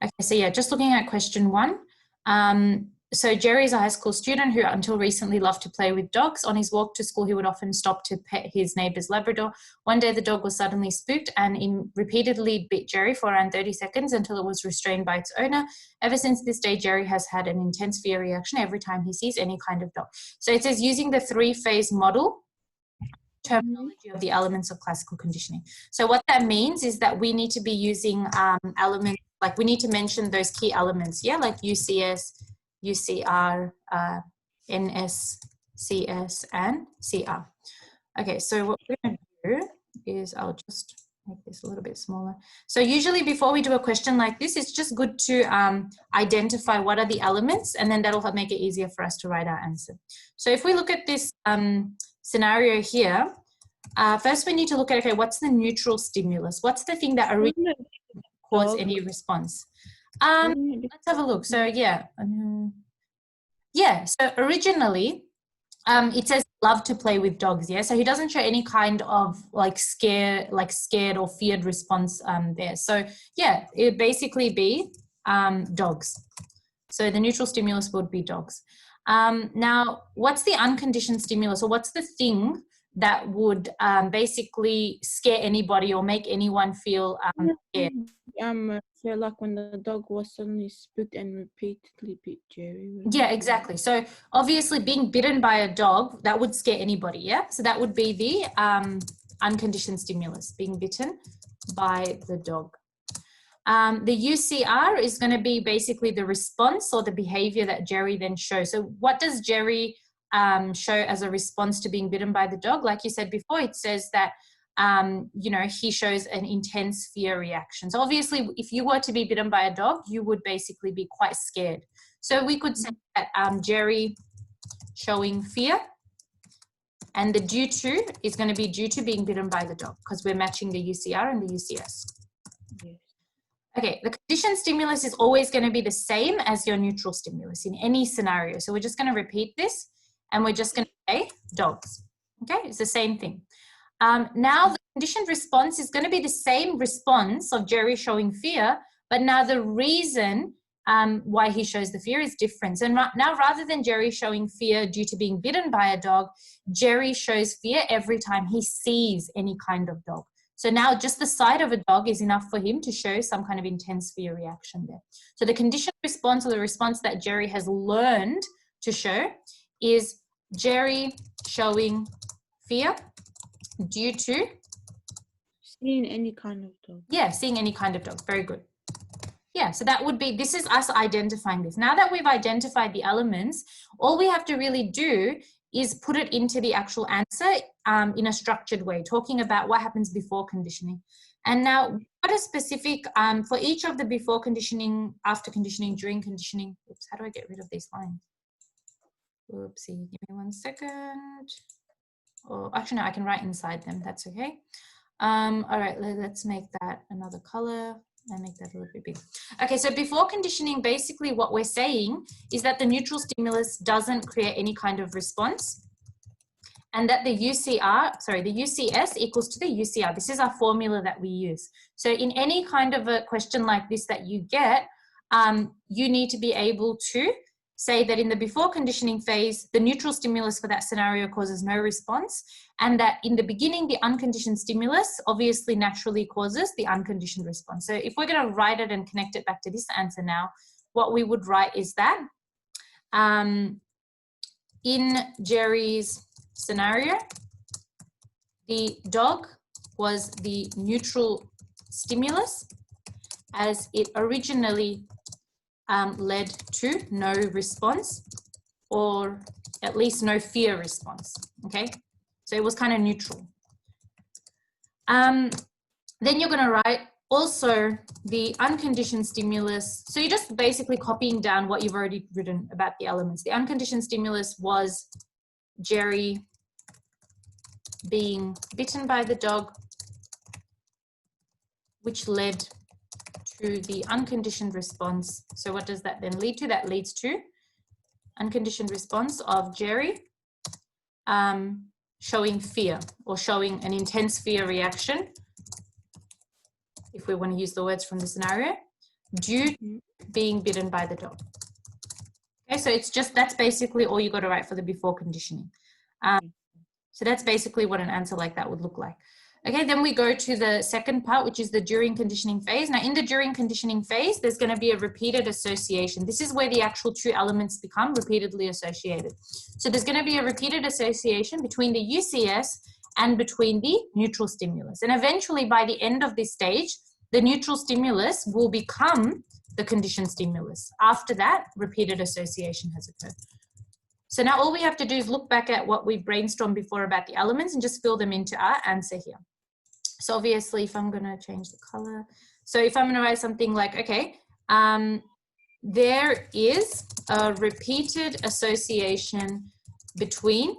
Okay, so yeah, just looking at question 1. So Jerry is a high school student who until recently loved to play with dogs. On his walk to school, he would often stop to pet his neighbor's Labrador. One day, the dog was suddenly spooked and repeatedly bit Jerry for around 30 seconds until it was restrained by its owner. Ever since this day, Jerry has had an intense fear reaction every time he sees any kind of dog. So it says using the 3-phase model terminology of the elements of classical conditioning. So what that means is that we need to be using elements, like we need to mention those key elements, yeah, like UCS, UCR, NS, CS, and CR. Okay, so what we're going to do is I'll just make this a little bit smaller. So usually before we do a question like this, it's just good to identify what are the elements, and then that'll make it easier for us to write our answer. So if we look at this scenario here, first we need to look at, okay, what's the neutral stimulus? What's the thing that originally caused any response? Let's have a look. So yeah, so originally it says love to play with dogs, yeah, so he doesn't show any kind of like scared or feared response there. So yeah, it would basically be dogs. So the neutral stimulus would be dogs. Now, what's the unconditioned stimulus, or what's the thing that would basically scare anybody or make anyone feel scared? I feel like when the dog was suddenly spooked and repeatedly bit Jerry. Yeah, exactly. So obviously being bitten by a dog, that would scare anybody, yeah? So that would be the unconditioned stimulus, being bitten by the dog. The UCR is going to be basically the response or the behavior that Jerry then shows. So what does Jerry show as a response to being bitten by the dog? Like you said before, it says that you know, he shows an intense fear reaction. So obviously if you were to be bitten by a dog, you would basically be quite scared. So we could say that Jerry showing fear, and the due to is going to be due to being bitten by the dog, because we're matching the UCR and the UCS. Yes. Okay, the conditioned stimulus is always going to be the same as your neutral stimulus in any scenario. So we're just going to repeat this, and we're just going to say dogs. Okay, it's the same thing. Now the conditioned response is going to be the same response of Jerry showing fear, but now the reason why he shows the fear is different. And now rather than Jerry showing fear due to being bitten by a dog, Jerry shows fear every time he sees any kind of dog. So now just the sight of a dog is enough for him to show some kind of intense fear reaction there. So the conditioned response, or the response that Jerry has learned to show, is Jerry showing fear due to seeing any kind of dog. Yeah, seeing any kind of dog. Very good. Yeah, so that would be, this is us identifying this. Now that we've identified the elements, all we have to really do is put it into the actual answer in a structured way, talking about what happens before conditioning. And now, what a specific, for each of the before conditioning, after conditioning, during conditioning, oops, how do I get rid of these lines? Oopsie, give me 1 second. Or actually, no, I can write inside them, that's okay. All right, let's make that another color and make that a little bit bigger. Okay, so before conditioning, basically what we're saying is that the neutral stimulus doesn't create any kind of response, and that the UCS equals to the UCR. This is our formula that we use. So in any kind of a question like this that you get, you need to be able to say that in the before conditioning phase, the neutral stimulus for that scenario causes no response, and that in the beginning, the unconditioned stimulus obviously naturally causes the unconditioned response. So if we're going to write it and connect it back to this answer now, what we would write is that in Jerry's scenario, the dog was the neutral stimulus as it originally led to no response, or at least no fear response, okay? So it was kind of neutral. Then you're going to write also the unconditioned stimulus. So you're just basically copying down what you've already written about the elements. The unconditioned stimulus was Jerry being bitten by the dog, which led to the unconditioned response. So what does that then lead to? That leads to unconditioned response of Jerry showing fear, or showing an intense fear reaction, if we want to use the words from the scenario, due to being bitten by the dog. Okay, so it's just, that's basically all you got to write for the before conditioning. So that's basically what an answer like that would look like. Okay, then we go to the second part, which is the during conditioning phase. Now in the during conditioning phase, there's going to be a repeated association. This is where the actual two elements become repeatedly associated. So there's going to be a repeated association between the UCS and between the neutral stimulus. And eventually by the end of this stage, the neutral stimulus will become the conditioned stimulus. After that, repeated association has occurred. So now all we have to do is look back at what we brainstormed before about the elements and just fill them into our answer here. So obviously, if I'm going to change the color, so if I'm going to write something like, okay, there is a repeated association between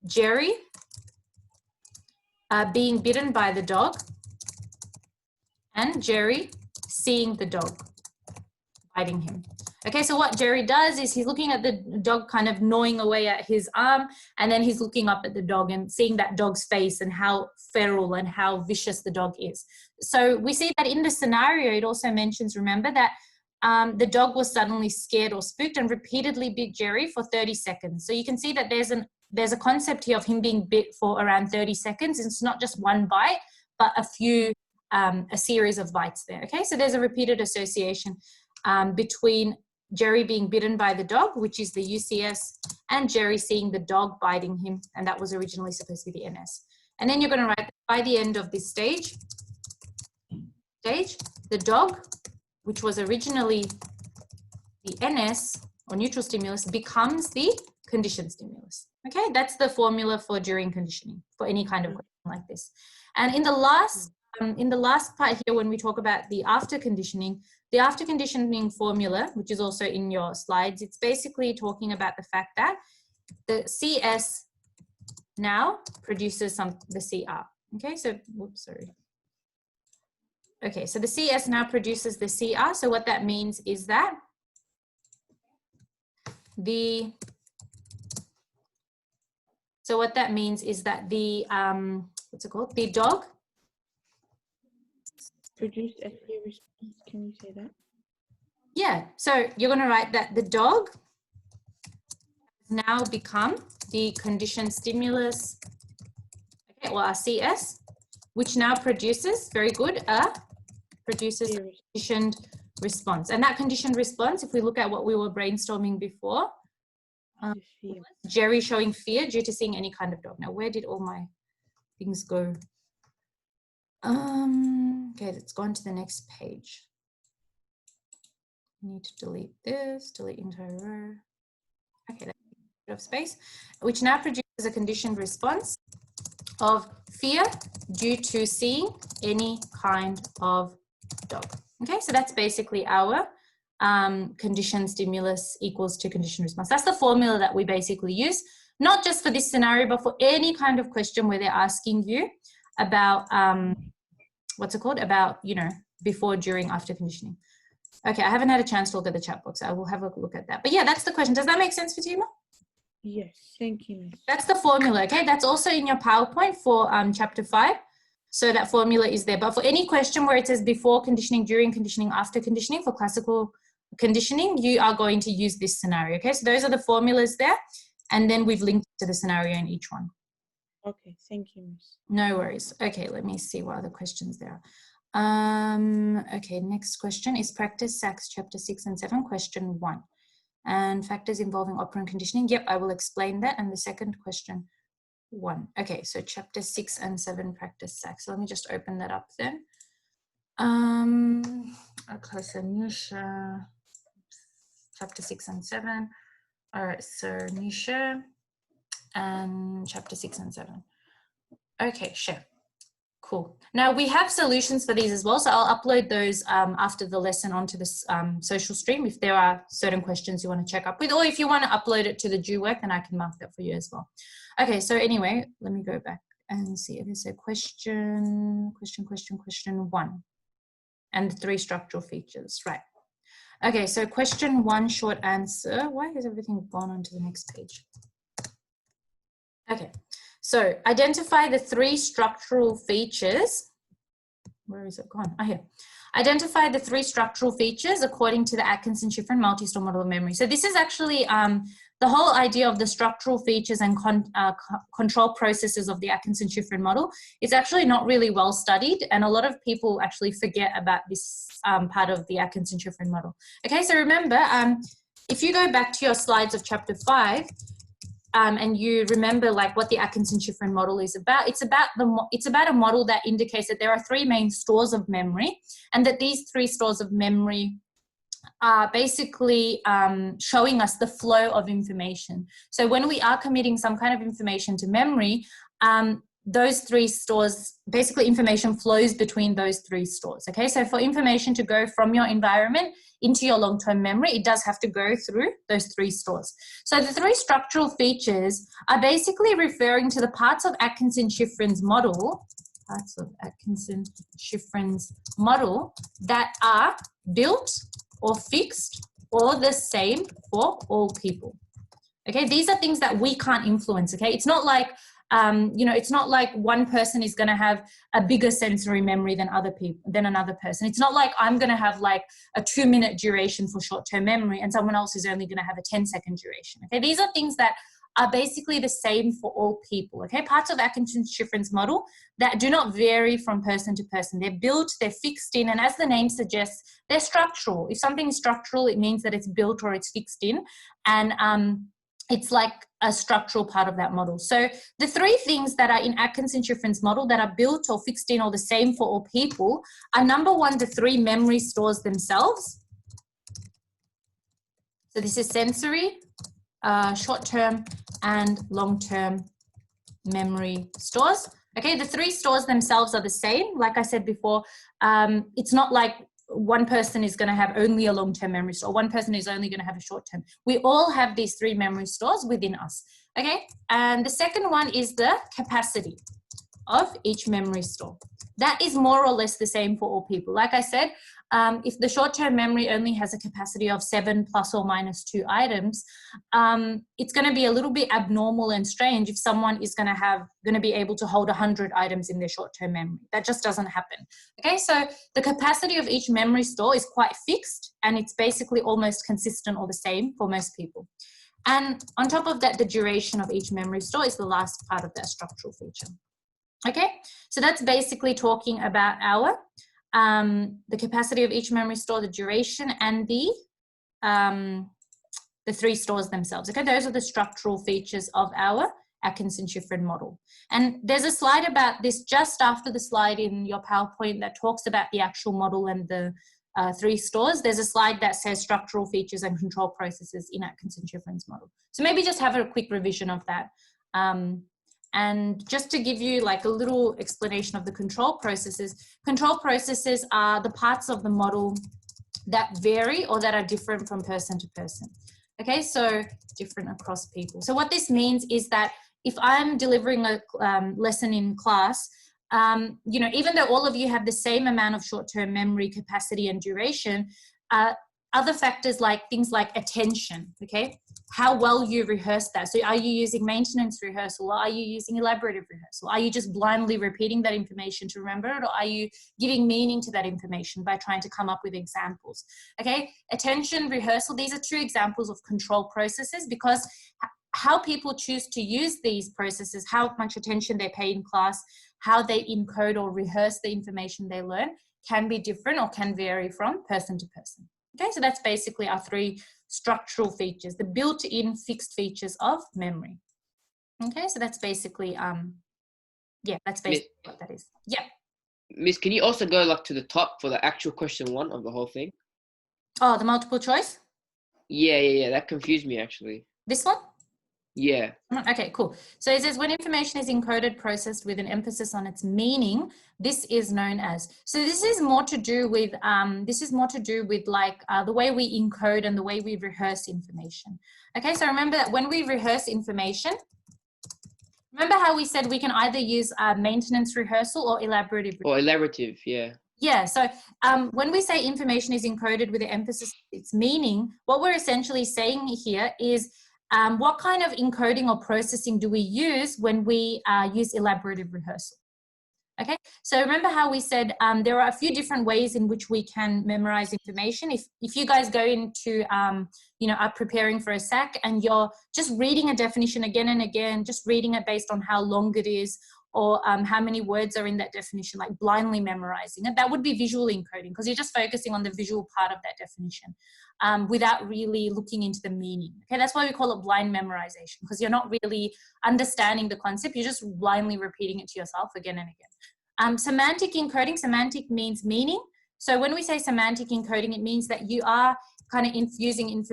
Jerry being bitten by the dog and Jerry seeing the dog biting him. Okay, so what Jerry does is he's looking at the dog kind of gnawing away at his arm, and then he's looking up at the dog and seeing that dog's face and how feral and how vicious the dog is. So we see that in the scenario, it also mentions, remember, that the dog was suddenly scared or spooked and repeatedly bit Jerry for 30 seconds. So you can see that there's a concept here of him being bit for around 30 seconds. It's not just one bite, but a series of bites there. Okay, so there's a repeated association between Jerry being bitten by the dog, which is the UCS, and Jerry seeing the dog biting him, and that was originally supposed to be the NS. And then you're going to write, by the end of this stage, the dog, which was originally the NS or neutral stimulus, becomes the conditioned stimulus. Okay, that's the formula for during conditioning for any kind of question like this. And in the last part here, when we talk about the after conditioning formula, which is also in your slides, it's basically talking about the fact that the CS now produces the CR. Okay, so, whoops, sorry. Okay, so the CS now produces the CR. So what that means is that the what's it called? The dog produced a clear response. Can you say that? Yeah, so you're going to write that the dog has now become the conditioned stimulus, okay, or our CS, which now produces, very good, produces a conditioned response. And that conditioned response, if we look at what we were brainstorming before, Jerry showing fear due to seeing any kind of dog. Now, where did all my things go? Okay, let's go on to the next page. Need to delete this, delete entire row. Okay, that's a bit of space, which now produces a conditioned response of fear due to seeing any kind of dog. Okay, so that's basically our conditioned stimulus equals to conditioned response. That's the formula that we basically use, not just for this scenario, but for any kind of question where they're asking you about, what's it called? About, you know, before, during, after conditioning. Okay, I haven't had a chance to look at the chat box. I will have a look at that. But yeah, that's the question. Does that make sense, Fatima? Yes, thank you, Miss. That's the formula, okay? That's also in your PowerPoint for chapter 5. So that formula is there. But for any question where it says before conditioning, during conditioning, after conditioning, for classical conditioning, you are going to use this scenario, okay? So those are the formulas there. And then we've linked to the scenario in each one. Okay, thank you, Miss. No worries. Okay, let me see what other questions there are. Okay, next question is practice SACS chapter 6 and 7, question 1. And factors involving operant conditioning. Yep, I will explain that. And the second question, 1. Okay, so chapter 6 and 7 practice SACS. So let me just open that up then. Okay, so Nisha, chapter 6 and 7. All right, so Nisha and chapter 6 and 7. Okay, sure. Cool. Now we have solutions for these as well. So I'll upload those after the lesson onto this social stream if there are certain questions you want to check up with, or if you want to upload it to the due work, then I can mark that for you as well. Okay, so anyway, let me go back and see. Okay, so question 1 and the 3 structural features, right? Okay, so question 1, short answer. Why has everything gone on to the next page? Okay. So identify the 3 structural features. Where is it gone? Oh, here. Identify the 3 structural features according to the Atkinsonship and multi-store model of memory. So this is actually the whole idea of the structural features and control processes of the Atkinson-Shiffrin model. It's actually not really well studied, and a lot of people actually forget about this part of the Atkinson-Shiffrin model. Okay, so remember, if you go back to your slides of chapter 5, and you remember like what the Atkinson-Shiffrin model is about, it's about a model that indicates that there are 3 main stores of memory, and that these 3 stores of memory are basically showing us the flow of information. So when we are committing some kind of information to memory, those 3 stores, basically information flows between those 3 stores. Okay, so for information to go from your environment into your long-term memory, it does have to go through those 3 stores. So the 3 structural features are basically referring to the parts of Atkinson-Shiffrin's model, that are built or fixed or the same for all people. Okay, these are things that we can't influence. Okay, it's not like it's not like one person is going to have a bigger sensory memory than another person. It's not like I'm going to have like a 2-minute duration for short-term memory and someone else is only going to have a 10-second duration. Okay, these are things that are basically the same for all people. Okay, parts of Atkinson-Shiffrin's model that do not vary from person to person. They're built, they're fixed in, and as the name suggests, they're structural. If something is structural, it means that it's built or it's fixed in, and it's like a structural part of that model. So the 3 things that are in Atkinson-Shiffrin's model that are built or fixed in or the same for all people are, number 1, the 3 memory stores themselves. So this is sensory, short-term and long-term memory stores. Okay, the 3 stores themselves are the same. Like I said before, it's not like one person is going to have only a long-term memory store, one person is only going to have a short-term. We all have these 3 memory stores within us. Okay, and the second one is the capacity of each memory store. That is more or less the same for all people. Like I said, if the short-term memory only has a capacity of 7 plus or minus 2 items, it's going to be a little bit abnormal and strange if someone is going to be able to hold 100 items in their short-term memory. That just doesn't happen. Okay, so the capacity of each memory store is quite fixed, and it's basically almost consistent or the same for most people. And on top of that, the duration of each memory store is the last part of that structural feature. Okay, so that's basically talking about our the capacity of each memory store, the duration, and the 3 stores themselves. Okay, those are the structural features of our Atkinson-Shiffrin model. And there's a slide about this just after the slide in your PowerPoint that talks about the actual model and the 3 stores. There's a slide that says structural features and control processes in Atkinson-Shiffrin's model. So maybe just have a quick revision of that. And just to give you like a little explanation of the control processes are the parts of the model that vary or that are different from person to person. Okay, so different across people. So what this means is that if I'm delivering a lesson in class, even though all of you have the same amount of short-term memory capacity and duration, other factors like things like attention, okay? How well you rehearse that. So are you using maintenance rehearsal, or are you using elaborative rehearsal? Are you just blindly repeating that information to remember it, or are you giving meaning to that information by trying to come up with examples? Okay, attention, rehearsal, these are 2 examples of control processes, because how people choose to use these processes, how much attention they pay in class, how they encode or rehearse the information they learn can be different or can vary from person to person. Okay, so that's basically our 3 structural features, the built-in fixed features of memory. Okay, so that's basically, that's basically what that is. Yeah. Miss, can you also go like to the top for the actual question 1 of the whole thing? Oh, the multiple choice? Yeah, that confused me actually. This one? Yeah. Okay, cool. So it says when information is encoded, processed with an emphasis on its meaning, this is known as. So this is more to do with like the way we encode and the way we rehearse information. Okay, so remember that when we rehearse information, remember how we said we can either use maintenance rehearsal or elaborative. Or elaborative, yeah. Yeah, so when we say information is encoded with an emphasis on its meaning, what we're essentially saying here is what kind of encoding or processing do we use when we use elaborative rehearsal? Okay, so remember how we said there are a few different ways in which we can memorize information. If you guys go into, you know, are preparing for a SAC and you're just reading a definition again and again, just reading it based on how long it is or how many words are in that definition, like blindly memorizing it, that would be visual encoding because you're just focusing on the visual part of that definition without really looking into the meaning. Okay, that's why we call it blind memorization, because you're not really understanding the concept, you're just blindly repeating it to yourself again and again. Semantic encoding, semantic means meaning. So when we say semantic encoding, it means that you are kind of infusing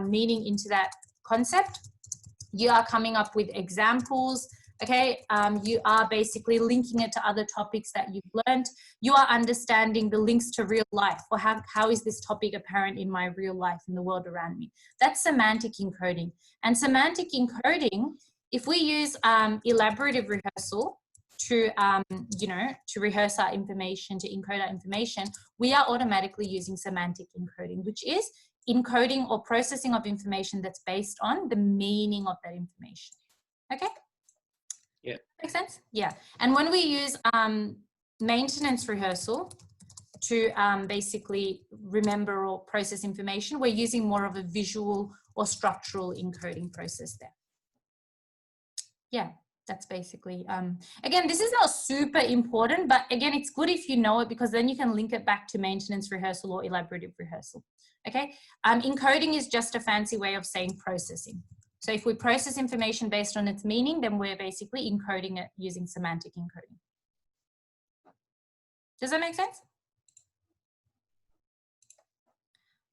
meaning into that concept. You are coming up with examples, okay? You are basically linking it to other topics that you've learned. You are understanding the links to real life, or how is this topic apparent in my real life, in the world around me. That's semantic encoding. And semantic encoding, if we use elaborative rehearsal, to you know, to rehearse our information, to encode our information, we are automatically using semantic encoding, which is encoding or processing of information that's based on the meaning of that information. Okay? Yeah. Make sense? Yeah. And when we use maintenance rehearsal to basically remember or process information, we're using more of a visual or structural encoding process there. Yeah. That's basically, again, this is not super important, but again, it's good if you know it because then you can link it back to maintenance rehearsal or elaborative rehearsal, okay? Encoding is just a fancy way of saying processing. So if we process information based on its meaning, then we're basically encoding it using semantic encoding. Does that make sense?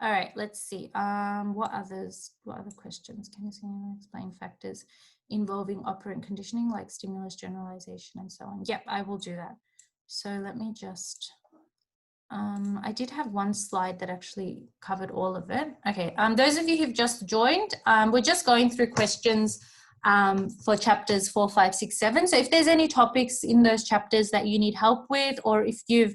All right, let's see. What other questions? Can you explain factors involving operant conditioning like stimulus, generalization, and so on? Yep, I will do that. So let me just, I did have one slide that actually covered all of it. Okay, those of you who've just joined, we're just going through questions for chapters 4, 5, 6, 7. So if there's any topics in those chapters that you need help with, or if you've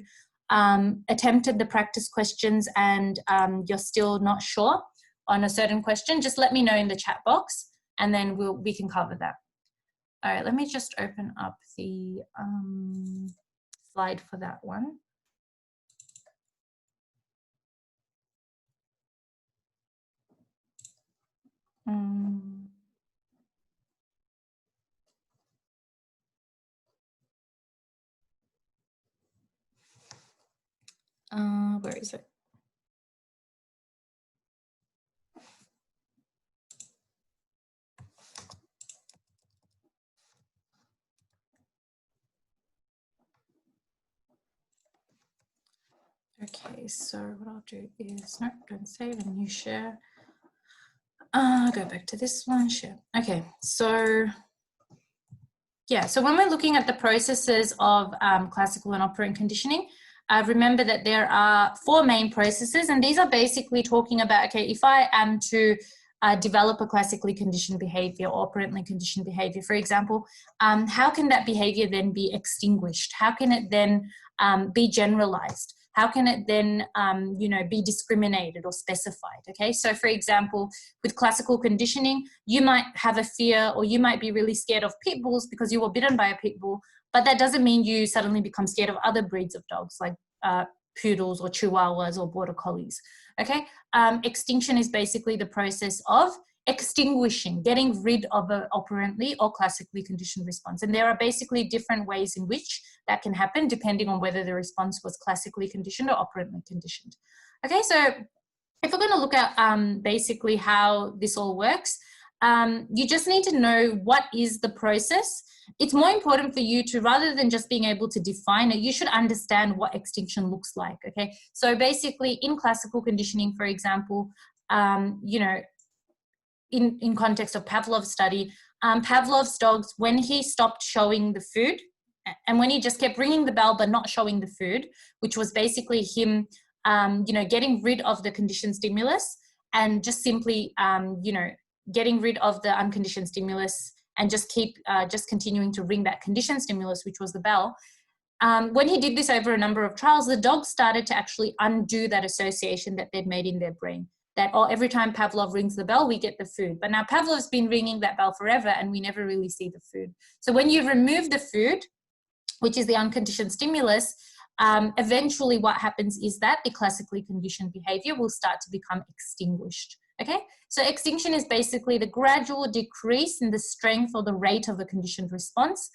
attempted the practice questions and you're still not sure on a certain question, just let me know in the chat box and then we can cover that. All right, let me just open up the slide for that one. Where is it? Okay, so what I'll do is, no, don't save and new share. Go back to this one, share. Okay, so yeah, so when we're looking at the processes of classical and operant conditioning, remember that there are 4 main processes, and these are basically talking about, okay, if I am to develop a classically conditioned behavior or operantly conditioned behavior, for example, how can that behavior then be extinguished? How can it then be generalized? How can it then, you know, be discriminated or specified? Okay, so for example, with classical conditioning, you might have a fear or you might be really scared of pit bulls because you were bitten by a pit bull, but that doesn't mean you suddenly become scared of other breeds of dogs like poodles or chihuahuas or border collies. Okay, extinction is basically the process of extinguishing, getting rid of an operantly or classically conditioned response. And there are basically different ways in which that can happen depending on whether the response was classically conditioned or operantly conditioned. Okay, so if we're going to look at basically how this all works, you just need to know what is the process. It's more important for you to, rather than just being able to define it, you should understand what extinction looks like, okay? So basically in classical conditioning, for example, you know, in context of Pavlov's study, Pavlov's dogs, when he stopped showing the food and when he just kept ringing the bell but not showing the food, which was basically him, you know, getting rid of the conditioned stimulus and just simply, you know, getting rid of the unconditioned stimulus and just continuing to ring that conditioned stimulus, which was the bell. When he did this over a number of trials, the dogs started to actually undo that association that they'd made in their brain. That, oh, every time Pavlov rings the bell, we get the food. But now Pavlov's been ringing that bell forever and we never really see the food. So when you remove the food, which is the unconditioned stimulus, eventually what happens is that the classically conditioned behavior will start to become extinguished. Okay, so extinction is basically the gradual decrease in the strength or the rate of a conditioned response,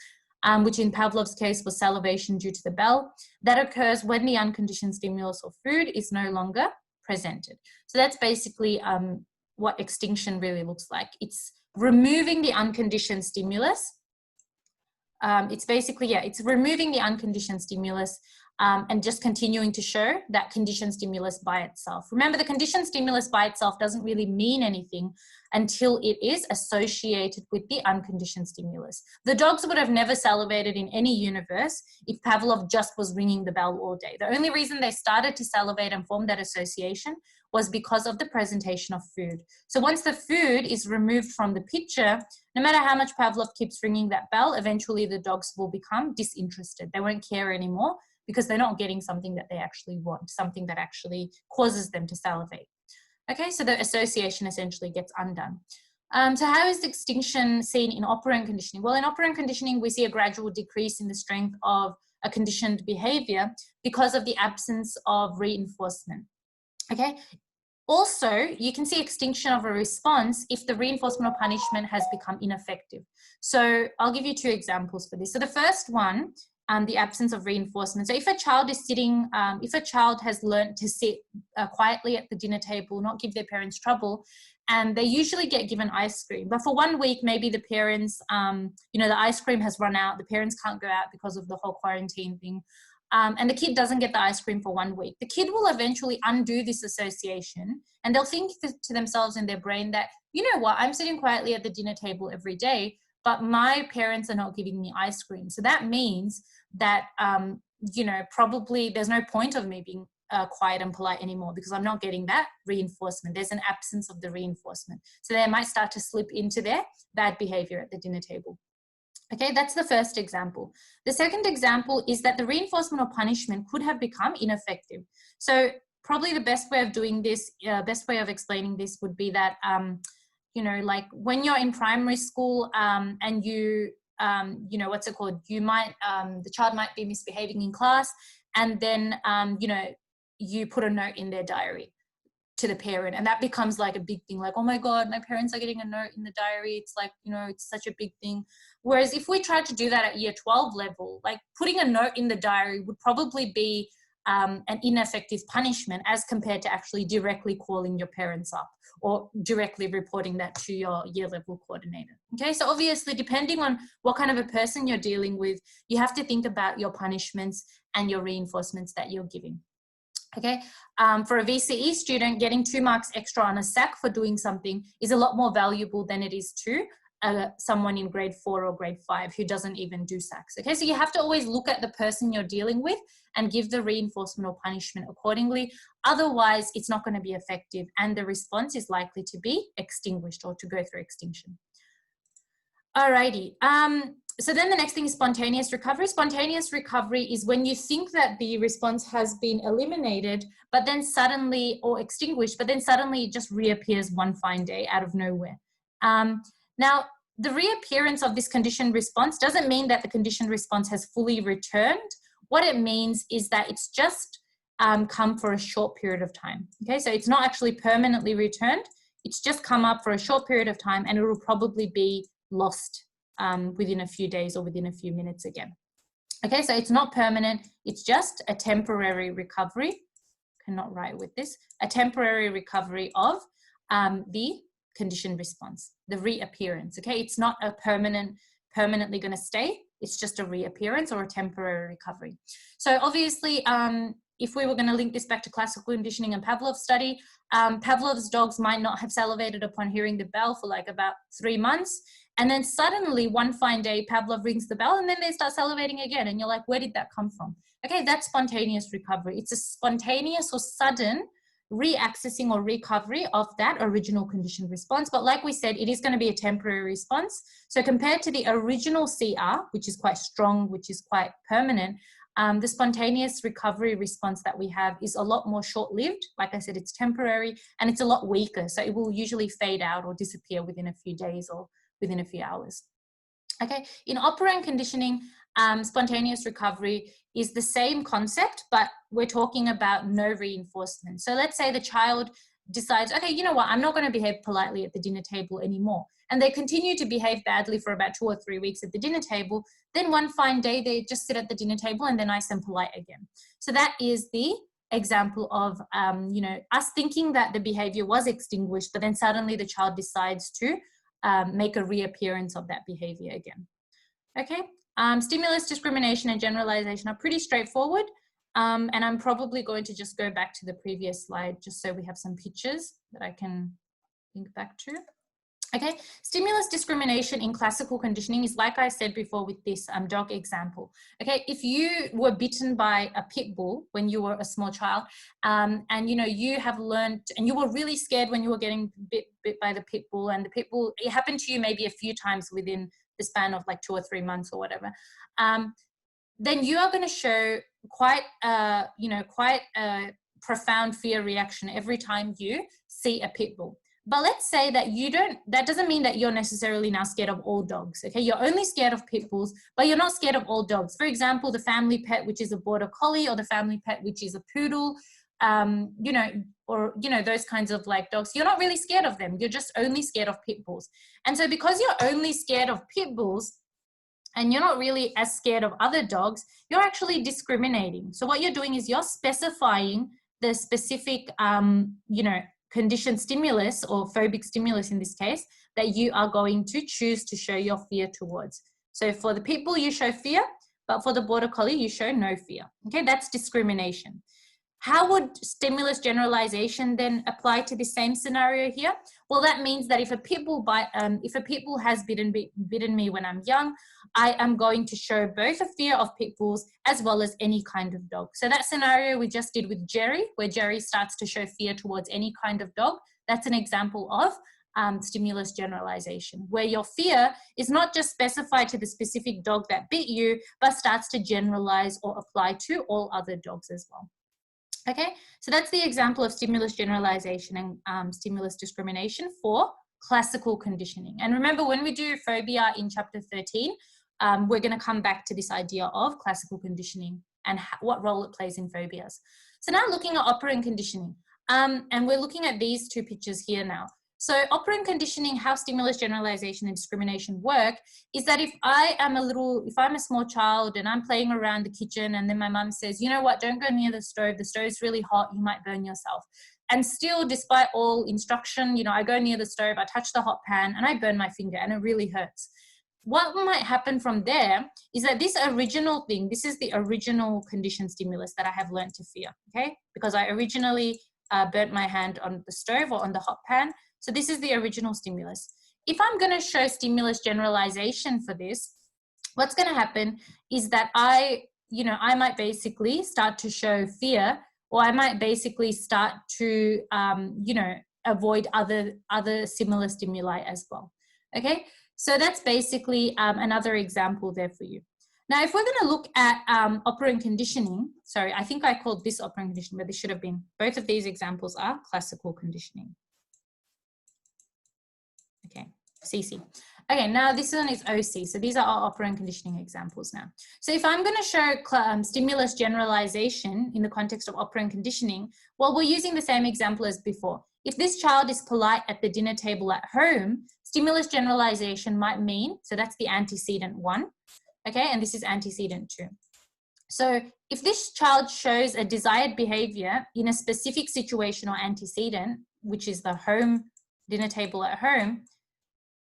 which in Pavlov's case was salivation due to the bell, that occurs when the unconditioned stimulus or food is no longer presented. So that's basically what extinction really looks like. It's removing the unconditioned stimulus. It's basically, yeah, it's removing the unconditioned stimulus and just continuing to show that conditioned stimulus by itself. Remember, the conditioned stimulus by itself doesn't really mean anything until it is associated with the unconditioned stimulus. The dogs would have never salivated in any universe if Pavlov just was ringing the bell all day. The only reason they started to salivate and form that association was because of the presentation of food. So once the food is removed from the picture, no matter how much Pavlov keeps ringing that bell, eventually the dogs will become disinterested. They won't care anymore because they're not getting something that they actually want, something that actually causes them to salivate. Okay, so the association essentially gets undone. So how is extinction seen in operant conditioning? Well, in operant conditioning, we see a gradual decrease in the strength of a conditioned behavior because of the absence of reinforcement. Okay. Also, you can see extinction of a response if the reinforcement or punishment has become ineffective. So I'll give you two examples for this. So the first one, the absence of reinforcement. So if a child is sitting, if a child has learned to sit quietly at the dinner table, not give their parents trouble, and they usually get given ice cream, but for 1 week, maybe the parents, you know, the ice cream has run out, the parents can't go out because of the whole quarantine thing. And the kid doesn't get the ice cream for 1 week. The kid will eventually undo this association and they'll think to themselves in their brain that, you know what, I'm sitting quietly at the dinner table every day, but my parents are not giving me ice cream. So that means that, you know, probably there's no point of me being quiet and polite anymore because I'm not getting that reinforcement. There's an absence of the reinforcement. So they might start to slip into their bad behavior at the dinner table. Okay, that's the first example. The second example is that the reinforcement or punishment could have become ineffective. So probably the best way of doing this, best way of explaining this would be that, you know, like when you're in primary school and you know, what's it called? You might, the child might be misbehaving in class and then, you know, you put a note in their diary to the parent, and that becomes like a big thing, like, oh my God, my parents are getting a note in the diary. It's like, you know, it's such a big thing. Whereas if we tried to do that at year 12 level, like putting a note in the diary would probably be an ineffective punishment as compared to actually directly calling your parents up or directly reporting that to your year level coordinator. Okay, so obviously depending on what kind of a person you're dealing with, you have to think about your punishments and your reinforcements that you're giving. Okay, for a VCE student, getting 2 marks extra on a SAC for doing something is a lot more valuable than it is to someone in grade 4 or grade 5 who doesn't even do SACs. Okay, so you have to always look at the person you're dealing with and give the reinforcement or punishment accordingly. Otherwise, it's not going to be effective and the response is likely to be extinguished or to go through extinction. Alrighty. So then the next thing is spontaneous recovery. Spontaneous recovery is when you think that the response has been eliminated, but then suddenly, or extinguished, but then suddenly it just reappears one fine day out of nowhere. Now, the reappearance of this conditioned response doesn't mean that the conditioned response has fully returned. What it means is that it's just come for a short period of time. Okay, so it's not actually permanently returned. It's just come up for a short period of time and it will probably be lost within a few days or within a few minutes again. Okay, so it's not permanent. It's just a temporary recovery. Cannot write with this. A temporary recovery of the conditioned response, the reappearance. Okay, it's not a permanently going to stay. It's just a reappearance or a temporary recovery. So obviously, if we were going to link this back to classical conditioning and Pavlov's study, Pavlov's dogs might not have salivated upon hearing the bell for like about 3 months. And then suddenly one fine day, Pavlov rings the bell and then they start salivating again. And you're like, where did that come from? Okay, that's spontaneous recovery. It's a spontaneous or sudden reaccessing or recovery of that original conditioned response. But like we said, it is going to be a temporary response. So compared to the original CR, which is quite strong, which is quite permanent, the spontaneous recovery response that we have is a lot more short-lived. Like I said, it's temporary and it's a lot weaker. So it will usually fade out or disappear within a few days or within a few hours. Okay, in operant conditioning, Spontaneous recovery is the same concept, but we're talking about no reinforcement. So let's say the child decides, okay, you know what, I'm not going to behave politely at the dinner table anymore. And they continue to behave badly for about 2 or 3 weeks at the dinner table. Then one fine day, they just sit at the dinner table and they're nice and polite again. So that is the example of, us thinking that the behavior was extinguished, but then suddenly the child decides to make a reappearance of that behavior again. Okay, stimulus, discrimination, and generalization are pretty straightforward. And I'm probably going to just go back to the previous slide just so we have some pictures that I can think back to. Okay, stimulus discrimination in classical conditioning is like I said before with this dog example. Okay, if you were bitten by a pit bull when you were a small child, and you have learned, and you were really scared when you were getting bit by the pit bull, and the pit bull, it happened to you maybe a few times within the span of like 2 or 3 months or whatever, then you are going to show quite a profound fear reaction every time you see a pit bull. But let's say that that doesn't mean that you're necessarily now scared of all dogs, okay? You're only scared of pit bulls, but you're not scared of all dogs. For example, the family pet, which is a border collie, or the family pet, which is a poodle, those kinds of like dogs. You're not really scared of them. You're just only scared of pit bulls. And so because you're only scared of pit bulls, and you're not really as scared of other dogs, you're actually discriminating. So what you're doing is you're specifying the specific, conditioned stimulus, or phobic stimulus in this case, that you are going to choose to show your fear towards. So for the pit bull, you show fear, but for the border collie, you show no fear. Okay, that's discrimination. How would stimulus generalization then apply to the same scenario here? Well, that means that if a pit bull has bitten me when I'm young, I am going to show both a fear of pit bulls as well as any kind of dog. So that scenario we just did with Jerry, where Jerry starts to show fear towards any kind of dog, that's an example of stimulus generalization, where your fear is not just specified to the specific dog that bit you, but starts to generalize or apply to all other dogs as well. Okay, so that's the example of stimulus generalization and stimulus discrimination for classical conditioning. And remember, when we do phobia in chapter 13, we're going to come back to this idea of classical conditioning and what role it plays in phobias. So now looking at operant conditioning, and we're looking at these two pictures here now. So operant conditioning, how stimulus generalization and discrimination work, is that if I'm a small child and I'm playing around the kitchen, and then my mum says, you know what, don't go near the stove's really hot, you might burn yourself. And still, despite all instruction, I go near the stove, I touch the hot pan and I burn my finger and it really hurts. What might happen from there is that this is the original conditioned stimulus that I have learned to fear, okay? Because I originally burnt my hand on the stove or on the hot pan. So this is the original stimulus. If I'm going to show stimulus generalization for this, what's going to happen is that I might basically start to show fear, or I might basically start to, avoid other similar stimuli as well. Okay, so that's basically another example there for you. Now, if we're going to look at operant conditioning, sorry, I think I called this operant conditioning, but this should have been, both of these examples are classical conditioning. Okay, CC. Okay, now this one is OC. So these are our operant conditioning examples now. So if I'm going to show stimulus generalization in the context of operant conditioning, well, we're using the same example as before. If this child is polite at the dinner table at home, stimulus generalization might mean, so that's the antecedent 1, okay, and this is antecedent 2. So if this child shows a desired behavior in a specific situation or antecedent, which is the home dinner table at home,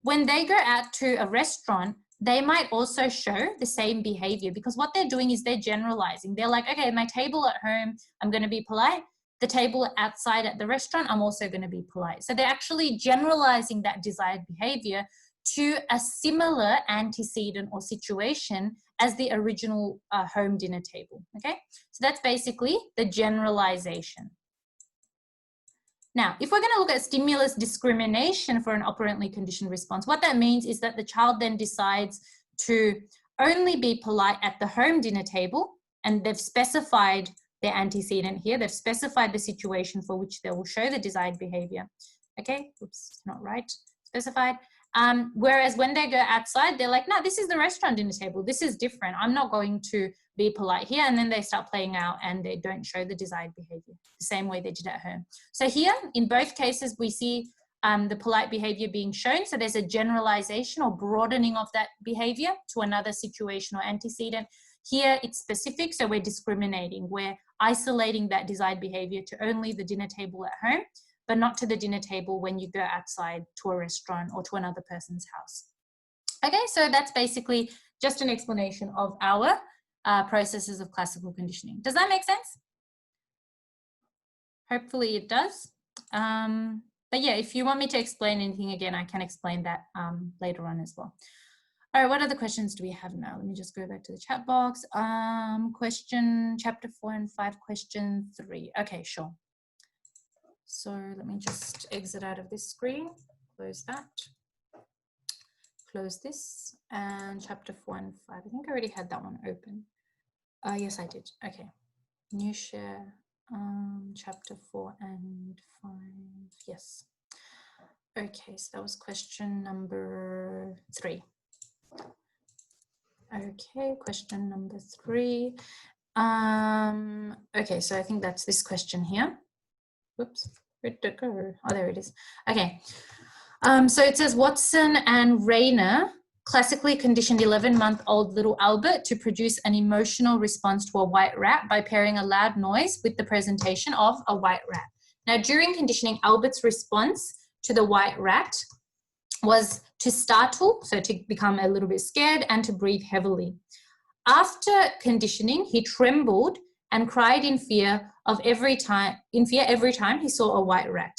when they go out to a restaurant, they might also show the same behavior, because what they're doing is they're generalizing. They're like, okay, my table at home, I'm going to be polite. The table outside at the restaurant, I'm also going to be polite. So they're actually generalizing that desired behavior to a similar antecedent or situation as the original home dinner table. Okay, so that's basically the generalization. Now, if we're going to look at stimulus discrimination for an operantly conditioned response, what that means is that the child then decides to only be polite at the home dinner table, and they've specified their antecedent here. They've specified the situation for which they will show the desired behavior. Okay, oops, not right, specified. Whereas when they go outside, they're like, no, this is the restaurant dinner table. This is different. I'm not going to be polite here. And then they start playing out and they don't show the desired behavior the same way they did at home. So here, in both cases, we see the polite behavior being shown. So there's a generalization or broadening of that behavior to another situation or antecedent. Here it's specific, so we're discriminating. We're isolating that desired behavior to only the dinner table at home, but not to the dinner table when you go outside to a restaurant or to another person's house. Okay, so that's basically just an explanation of our processes of classical conditioning. Does that make sense? Hopefully it does. But yeah, if you want me to explain anything again, I can explain that later on as well. All right, what other questions do we have now? Let me just go back to the chat box. Question chapter 4 and 5, question 3. Okay, sure. So let me just exit out of this screen, close that, close this, and chapter 4 and 5. I think I already had that one open. Yes, I did. Okay, new share, chapter 4 and 5. Yes. Okay, so that was question number 3. Okay, question number 3. Okay, so I think that's this question here. Whoops, where'd it go? Oh, there it is. Okay, so it says Watson and Rayner classically conditioned 11-month-old little Albert to produce an emotional response to a white rat by pairing a loud noise with the presentation of a white rat. Now, during conditioning, Albert's response to the white rat was to startle, so to become a little bit scared, and to breathe heavily. After conditioning, he trembled and cried in fear every time he saw a white rat.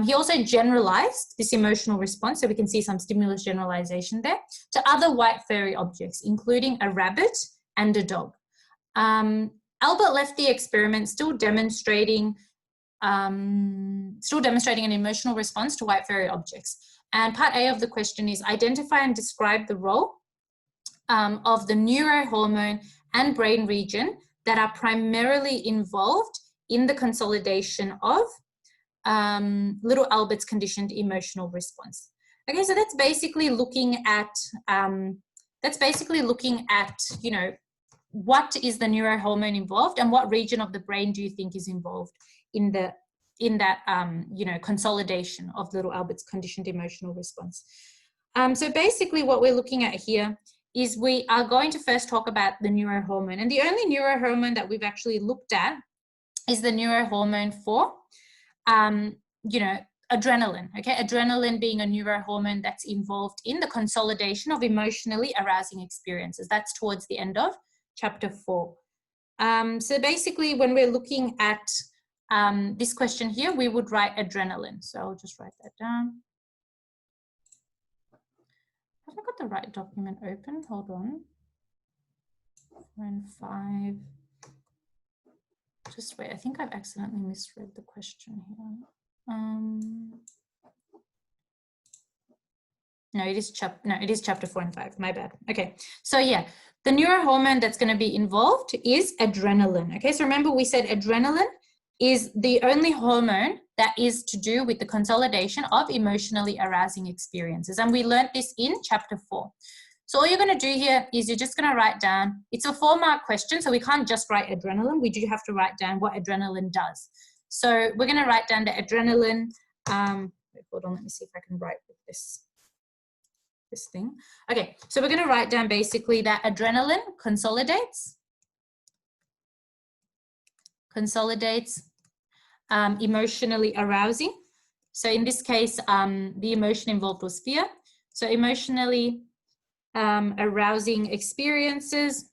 He also generalized this emotional response, so we can see some stimulus generalization there, to other white furry objects, including a rabbit and a dog. Albert left the experiment still demonstrating an emotional response to white furry objects. And part A of the question is identify and describe the role of the neurohormone and brain region that are primarily involved in the consolidation of little Albert's conditioned emotional response. Okay, so that's basically looking at you know, what is the neurohormone involved and what region of the brain do you think is involved in that you know, consolidation of little Albert's conditioned emotional response. So basically what we're looking at here is we are going to first talk about the neurohormone, and the only neurohormone that we've actually looked at is the neurohormone for you know, adrenaline. Okay, adrenaline being a neurohormone that's involved in the consolidation of emotionally arousing experiences. That's towards the end of chapter 4. So basically when we're looking at this question here, we would write adrenaline. So I'll just write that down. Have I got the right document open? Hold on. 4 and 5. Just wait, I think I've accidentally misread the question here. No, it is chapter 4 and 5, my bad. Okay, so yeah, the neurohormone that's going to be involved is adrenaline. Okay, so remember we said adrenaline is the only hormone that is to do with the consolidation of emotionally arousing experiences. And we learned this in chapter 4. So all you're going to do here is you're just going to write down, it's a 4-mark question, so we can't just write adrenaline. We do have to write down what adrenaline does. So we're going to write down the adrenaline. Wait, hold on, let me see if I can write with this thing. Okay, so we're going to write down basically that adrenaline consolidates emotionally arousing. So in this case, the emotion involved was fear. So emotionally arousing experiences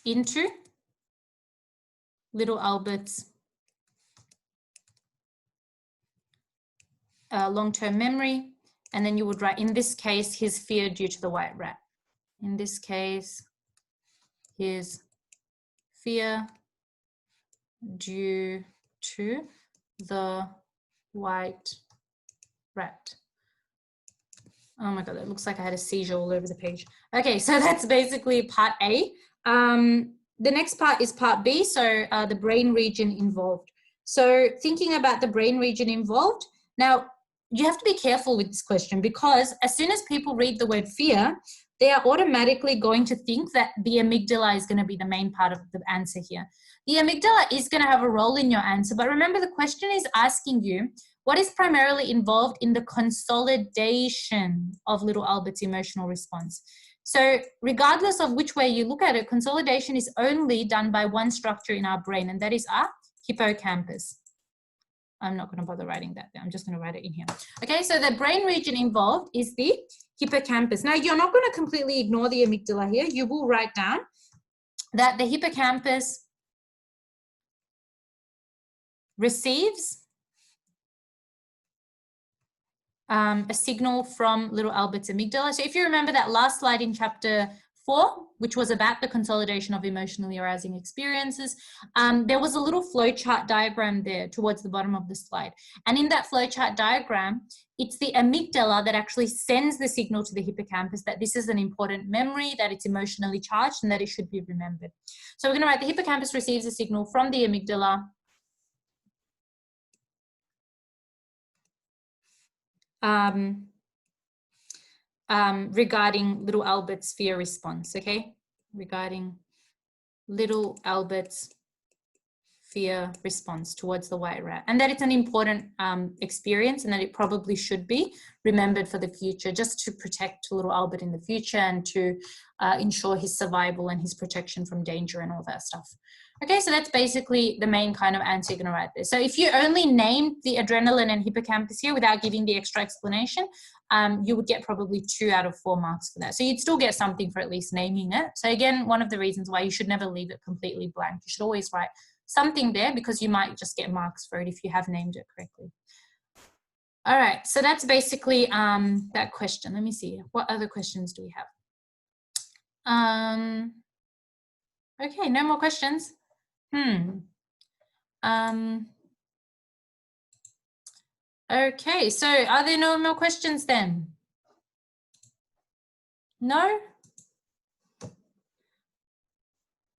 into little Albert's long-term memory. And then you would write, in this case, his fear due to the white rat. In this case, his fear due to the white rat. Oh my God, it looks like I had a seizure all over the page. Okay, so that's basically part A. the next part is part B, so the brain region involved. So thinking about the brain region involved, now you have to be careful with this question, because as soon as people read the word fear, they are automatically going to think that the amygdala is going to be the main part of the answer here. The amygdala is going to have a role in your answer, but remember the question is asking you what is primarily involved in the consolidation of little Albert's emotional response. So regardless of which way you look at it, consolidation is only done by one structure in our brain, and that is our hippocampus. I'm not going to bother writing that down. I'm just going to write it in here. Okay, so the brain region involved is the hippocampus. Now, you're not going to completely ignore the amygdala here. You will write down that the hippocampus receives a signal from little Albert's amygdala. So if you remember that last slide in chapter 4, which was about the consolidation of emotionally arousing experiences, there was a little flowchart diagram there towards the bottom of the slide. And in that flowchart diagram, it's the amygdala that actually sends the signal to the hippocampus that this is an important memory, that it's emotionally charged, and that it should be remembered. So we're going to write the hippocampus receives a signal from the amygdala regarding little Albert's fear response, okay? Regarding little Albert's fear response towards the white rat, and that it's an important experience, and that it probably should be remembered for the future, just to protect little Albert in the future and to ensure his survival and his protection from danger and all that stuff. Okay, so that's basically the main kind of answer you're going to write there. So if you only named the adrenaline and hippocampus here without giving the extra explanation, you would get probably 2 out of 4 marks for that. So you'd still get something for at least naming it. So again, one of the reasons why you should never leave it completely blank. You should always write something there, because you might just get marks for it if you have named it correctly. All right, so that's basically that question. Let me see, what other questions do we have? Okay, no more questions. Okay, so are there no more questions then? No?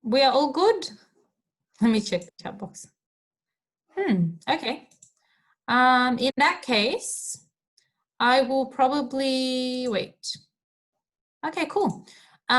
We are all good? Let me check the chat box. Okay. In that case, I will probably wait. Okay, cool.